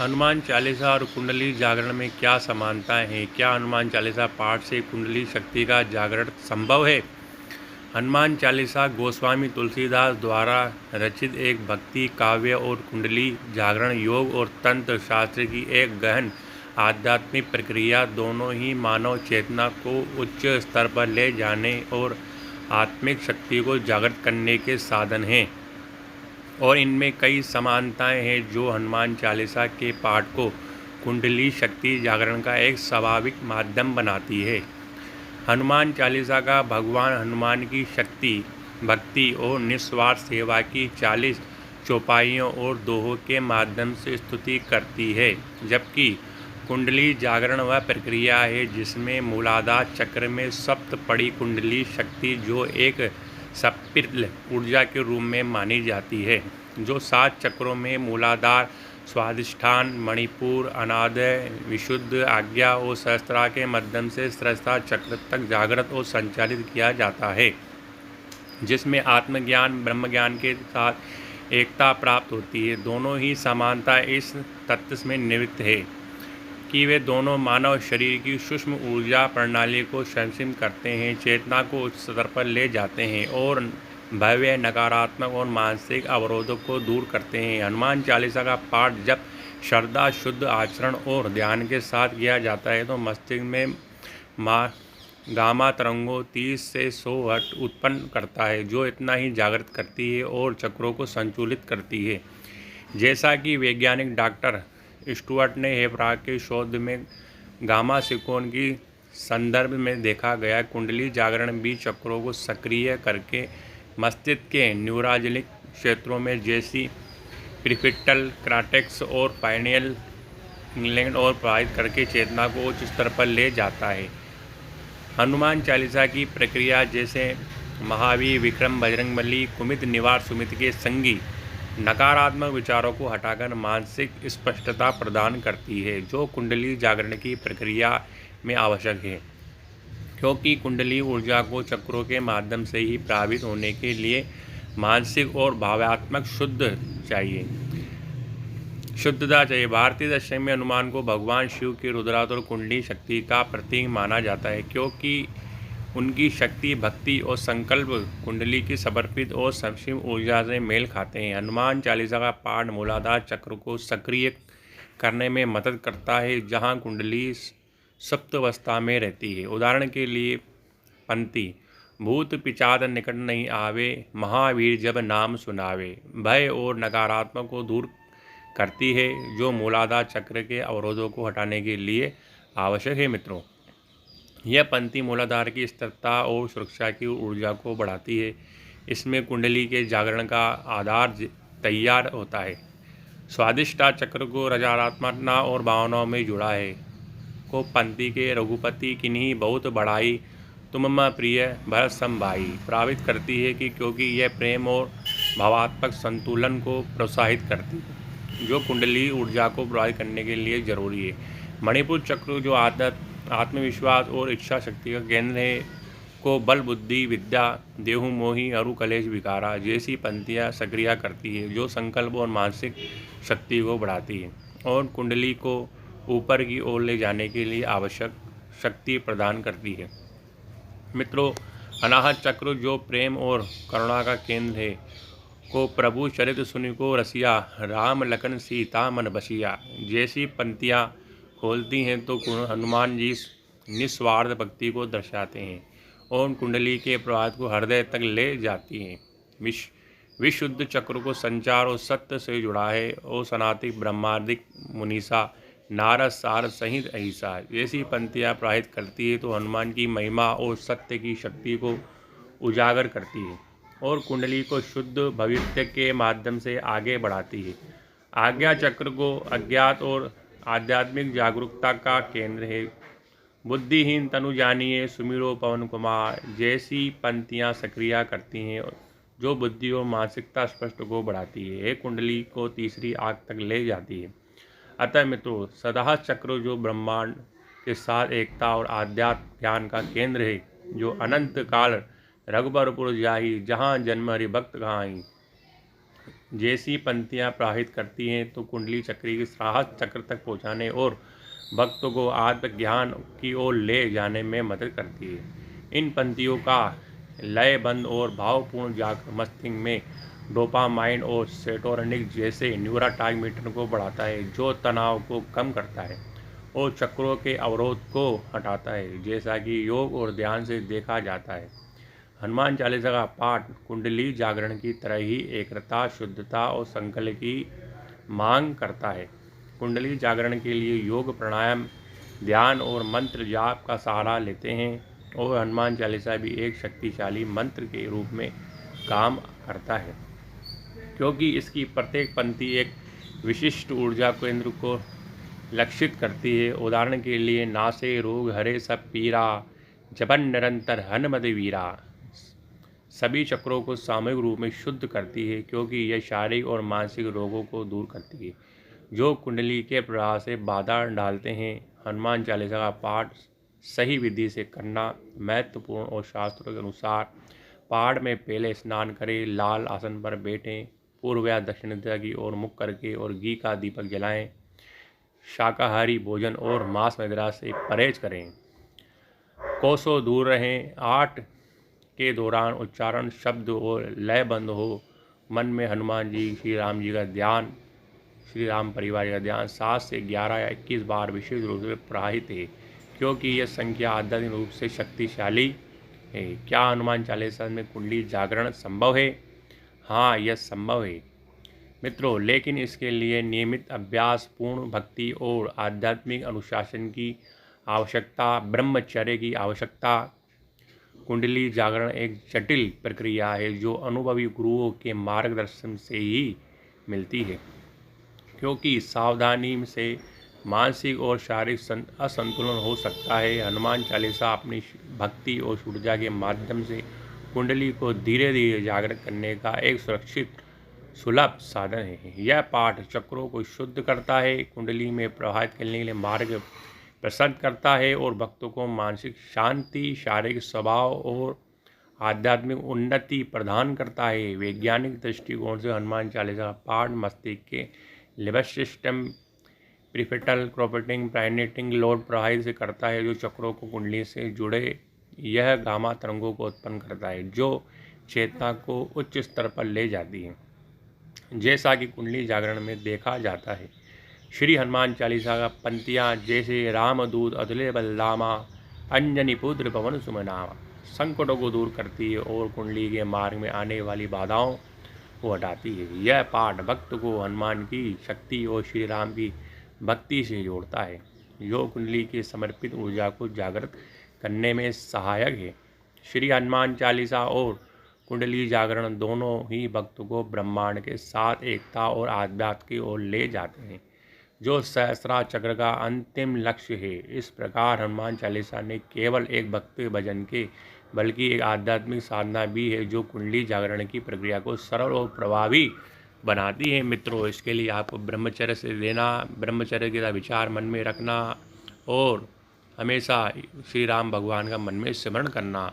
हनुमान चालीसा और कुंडली जागरण में क्या समानताएं हैं? क्या हनुमान चालीसा पाठ से कुंडली शक्ति का जागरण संभव है? हनुमान चालीसा गोस्वामी तुलसीदास द्वारा रचित एक भक्ति काव्य और कुंडली जागरण योग और तंत्र शास्त्र की एक गहन आध्यात्मिक प्रक्रिया दोनों ही मानव चेतना को उच्च स्तर पर ले जाने और आत्मिक शक्ति को जागृत करने के साधन हैं और इनमें कई समानताएं हैं जो हनुमान चालीसा के पाठ को कुंडली शक्ति जागरण का एक स्वाभाविक माध्यम बनाती है। हनुमान चालीसा का भगवान हनुमान की शक्ति, भक्ति और निस्वार्थ सेवा की 40 चौपाइयों और दोहों के माध्यम से स्तुति करती है, जबकि कुंडली जागरण वह प्रक्रिया है जिसमें मूलाधार चक्र में सप्तपदी कुंडली शक्ति जो एक सपिल ऊर्जा के रूप में मानी जाती है, जो 7 चक्रों में मूलाधार, स्वाधिष्ठान, मणिपुर, अनादय, विशुद्ध, आज्ञा और सहस्त्रा के माध्यम से सहस्त्रा चक्र तक जागृत और संचालित किया जाता है, जिसमें आत्मज्ञान ब्रह्म ज्ञान के साथ एकता प्राप्त होती है। दोनों ही समानता इस तथ्य में निहित है कि वे दोनों मानव शरीर की सूक्ष्म ऊर्जा प्रणाली को संयमित करते हैं, चेतना को उच्च स्तर पर ले जाते हैं और भव्य नकारात्मक और मानसिक अवरोधों को दूर करते हैं। हनुमान चालीसा का पाठ जब श्रद्धा, शुद्ध आचरण और ध्यान के साथ किया जाता है तो मस्तिष्क में गामा तरंगों 30 से 100 हर्ट्ज उत्पन्न करता है, जो इतना ही जागृत करती है और चक्रों को संतुलित करती है। जैसा कि वैज्ञानिक डॉक्टर स्टुअर्ट ने हेब्रा के शोध में गामा सिकोन की संदर्भ में देखा गया, कुंडली जागरण भी चक्रों को सक्रिय करके मस्तिष्क के न्यूरालजिक क्षेत्रों में जैसी प्रीफ्रंटल कॉर्टेक्स और पाइनियल ग्लैंड और प्रभावित करके चेतना को उच्च स्तर पर ले जाता है। हनुमान चालीसा की प्रक्रिया जैसे महावीर, विक्रम, बजरंगबली, कुमित, निवार, सुमित के संगी नकारात्मक विचारों को हटाकर मानसिक स्पष्टता प्रदान करती है, जो कुंडली जागरण की प्रक्रिया में आवश्यक है, क्योंकि कुंडली ऊर्जा को चक्रों के माध्यम से ही प्रभावित होने के लिए मानसिक और भावात्मक शुद्धता चाहिए। भारतीय दर्शन में हनुमान को भगवान शिव की रुद्राक्ष और कुंडली शक्ति का प्रतीक माना जाता है, क्योंकि उनकी शक्ति, भक्ति और संकल्प कुंडली की समर्पित और संक्षिप्त ऊर्जा से मेल खाते हैं। हनुमान चालीसा का पाठ मूलाधार चक्र को सक्रिय करने में मदद करता है, जहां कुंडली सुप्तावस्था में रहती है। उदाहरण के लिए पंक्ति, भूत पिशाच निकट नहीं आवे, महावीर जब नाम सुनावे, भय और नकारात्मक को दूर करती है, जो मूलाधार चक्र के अवरोधों को हटाने के लिए आवश्यक है। मित्रों, यह पंक्ति मूलाधार की स्थिरता और सुरक्षा की ऊर्जा को बढ़ाती है। इसमें कुंडली के जागरण का आधार तैयार होता है। स्वाधिष्ठा चक्र को रचनात्मकता और भावनाओं में जुड़ा है। को पंक्ति के रघुपति किन्हीं बहुत बढ़ाई, तुम प्रिय भरत सम भाई प्रभावित करती है कि क्योंकि यह प्रेम और भावात्मक संतुलन को प्रोत्साहित करती है, जो कुंडली ऊर्जा को प्रभावित करने के लिए जरूरी है। मणिपुर चक्र जो आत्मविश्वास और इच्छा शक्ति का केंद्र है, को बल, बुद्धि, विद्या, देहु मोहि, अरु कलेश विकारा जैसी पंक्तियाँ सक्रिय करती है, जो संकल्प और मानसिक शक्ति को बढ़ाती है और कुंडली को ऊपर की ओर ले जाने के लिए आवश्यक शक्ति प्रदान करती है। मित्रों, अनाहत चक्र जो प्रेम और करुणा का केंद्र है, को प्रभु चरित सुनि को रसिया, राम लखन सीता मन बसिया जैसी पंक्तियाँ खोलती हैं तो हनुमान जी निस्वार्थ भक्ति को दर्शाते हैं और कुंडली के प्रवाह को हृदय तक ले जाती हैं। विशुद्ध चक्र को संचार और सत्य से जुड़ा है और सनातन ब्रह्मादिक मुनीसा, नारद, सारद सहित अहिंसा जैसी पंक्तियाँ प्रवाहित करती है तो हनुमान की महिमा और सत्य की शक्ति को उजागर करती है और कुंडली को शुद्ध भविष्य के माध्यम से आगे बढ़ाती है। आज्ञा चक्र को अज्ञात और आध्यात्मिक जागरूकता का केंद्र है। बुद्धिहीन तनु जानिए, सुमिरो पवन कुमार जैसी पंक्तियाँ सक्रिय करती हैं, जो बुद्धि और मानसिकता स्पष्ट को बढ़ाती है, कुंडली को तीसरी आंख तक ले जाती है। अतः मित्रों, सदाह चक्र जो ब्रह्मांड के साथ एकता और आध्यात्म ज्ञान का केंद्र है, जो अनंत काल रघुबरपुर जाई, जहाँ जन्म हरि भक्त कहाई, जैसी पंक्तियाँ प्रवाहित करती हैं तो कुंडली चक्री की राहत चक्र तक पहुँचाने और भक्तों को आत्मज्ञान की ओर ले जाने में मदद करती है। इन पंक्तियों का लयबंद और भावपूर्ण जाकर मस्तिष्क में डोपामाइन और सेरोटोनिन जैसे न्यूरोट्रांसमीटर को बढ़ाता है, जो तनाव को कम करता है और चक्रों के अवरोध को हटाता है, जैसा कि योग और ध्यान से देखा जाता है। हनुमान चालीसा का पाठ कुंडली जागरण की तरह ही एकता, शुद्धता और संकल्प की मांग करता है। कुंडली जागरण के लिए योग, प्राणायाम, ध्यान और मंत्र जाप का सहारा लेते हैं और हनुमान चालीसा भी एक शक्तिशाली मंत्र के रूप में काम करता है, क्योंकि इसकी प्रत्येक पंक्ति एक विशिष्ट ऊर्जा केंद्र को लक्षित करती है। उदाहरण के लिए, नासे रोग हरे सब पीरा, जपन निरंतर हनुमत वीरा सभी चक्रों को सामूहिक रूप में शुद्ध करती है, क्योंकि यह शारीरिक और मानसिक रोगों को दूर करती है जो कुंडली के प्रवाह से बाधा डालते हैं। हनुमान चालीसा का पाठ सही विधि से करना महत्वपूर्ण और शास्त्रों के अनुसार पहाड़ में पहले स्नान करें, लाल आसन पर बैठें, पूर्व या दक्षिण दिशा की ओर मुख करके और घी का दीपक जलाएं, शाकाहारी भोजन और मांस वगैरह से परहेज करें, कोसों दूर रहें। 8 के दौरान उच्चारण शब्द और लय बंद हो, मन में हनुमान जी, श्री राम जी का ध्यान, श्री राम परिवार का ध्यान 7 से 11 या 21 बार विशेष रूप से प्रवाहित है, क्योंकि यह संख्या आध्यात्मिक रूप से शक्तिशाली है। क्या हनुमान चालीसा में कुंडली जागरण संभव है? हाँ, यह संभव है मित्रों, लेकिन इसके लिए नियमित अभ्यास, पूर्ण भक्ति और आध्यात्मिक अनुशासन की आवश्यकता, ब्रह्मचर्य की आवश्यकता। कुंडली जागरण एक जटिल प्रक्रिया है जो अनुभवी गुरुओं के मार्गदर्शन से ही मिलती है, क्योंकि सावधानी से मानसिक और शारीरिक असंतुलन हो सकता है। हनुमान चालीसा अपनी भक्ति और ऊर्जा के माध्यम से कुंडली को धीरे धीरे जागृत करने का एक सुरक्षित सुलभ साधन है। यह पाठ चक्रों को शुद्ध करता है, कुंडली में प्रवाहित करने के लिए मार्ग प्रशस्त करता है और भक्तों को मानसिक शांति, शारीरिक स्वभाव और आध्यात्मिक उन्नति प्रदान करता है। वैज्ञानिक दृष्टिकोण से हनुमान चालीसा पाठ मस्तिष्क के लिम्बिक सिस्टम, प्रीफ्रंटल कॉर्टेक्स, प्राइनेटिंग लोड प्रभावित से करता है, जो चक्रों को कुंडली से जुड़े यह गामा तरंगों को उत्पन्न करता है, जो चेतना को उच्च स्तर पर ले जाती है, जैसा कि कुंडली जागरण में देखा जाता है। श्री हनुमान चालीसा का पंक्तियाँ जैसे रामदूत अतुल्य बलधामा, अंजनी पुत्र पवन सुमनामा संकटों को दूर करती है और कुंडली के मार्ग में आने वाली बाधाओं को हटाती है। यह पाठ भक्त को हनुमान की शक्ति और श्री राम की भक्ति से जोड़ता है, जो कुंडली के समर्पित ऊर्जा को जागृत करने में सहायक है। श्री हनुमान चालीसा और कुंडली जागरण दोनों ही भक्त को ब्रह्मांड के साथ एकता और आध्यात्म की ओर ले जाते हैं, जो सहस्रार चक्र का अंतिम लक्ष्य है। इस प्रकार हनुमान चालीसा ने केवल एक भक्ति भजन के बल्कि एक आध्यात्मिक साधना भी है, जो कुंडली जागरण की प्रक्रिया को सरल और प्रभावी बनाती है। मित्रों, इसके लिए आपको ब्रह्मचर्य से लेना, ब्रह्मचर्य का विचार मन में रखना और हमेशा श्री राम भगवान का मन में स्मरण करना